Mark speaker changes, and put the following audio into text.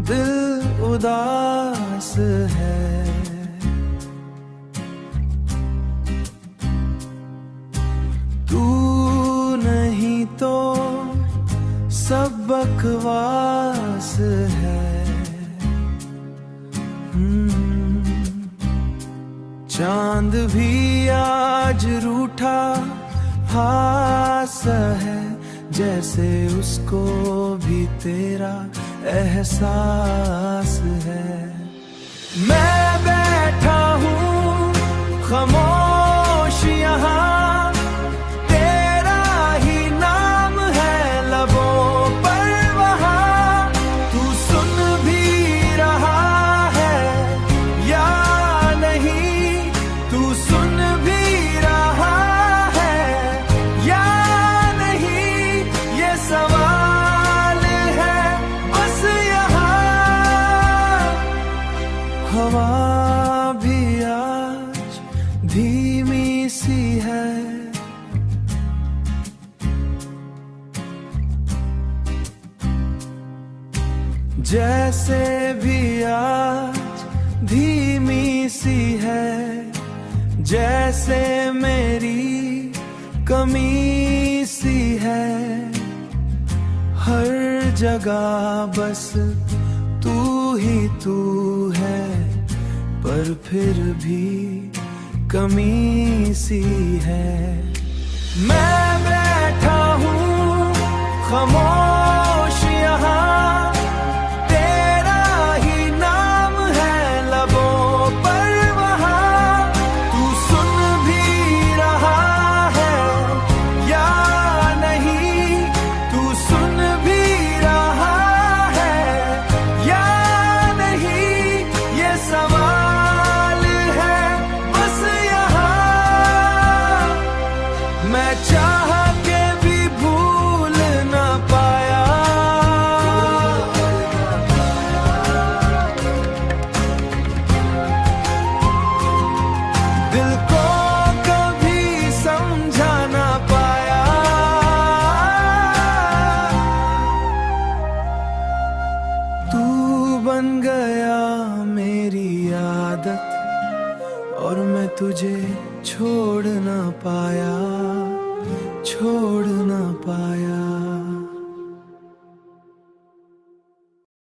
Speaker 1: दिल उदास है। तू नहीं तो सब बकवास है। चांद भी आज रूठा हास है, जैसे उसको भी तेरा एहसास है। मैं बैठा हूँ खामोश यहाँ, तेरा ही नाम है लबों पर वहाँ। तू सुन भी रहा है या नहीं, तू सुन भी रहा है या नहीं, ये सवाल है बस यहाँ। हवा भी आज धीमी सी है, जैसे भी आज धीमी सी है, जैसे मेरी कमी सी है। हर जगह बस तू ही तू है, पर फिर भी कमी सी है। मैं बैठा हूँ खामोश यहाँ, तेरा ही नाम है लबों पर वहाँ। तू सुन भी रहा है या नहीं, तू सुन भी रहा है या नहीं, ये सवाल है बस यहाँ। मैं चाह के भी भूल ना पाया, दिल को कभी समझा ना पाया। तू बन गया मेरी आदत, और मैं तुझे छोड़ ना पाया, छोड़ ना पाया।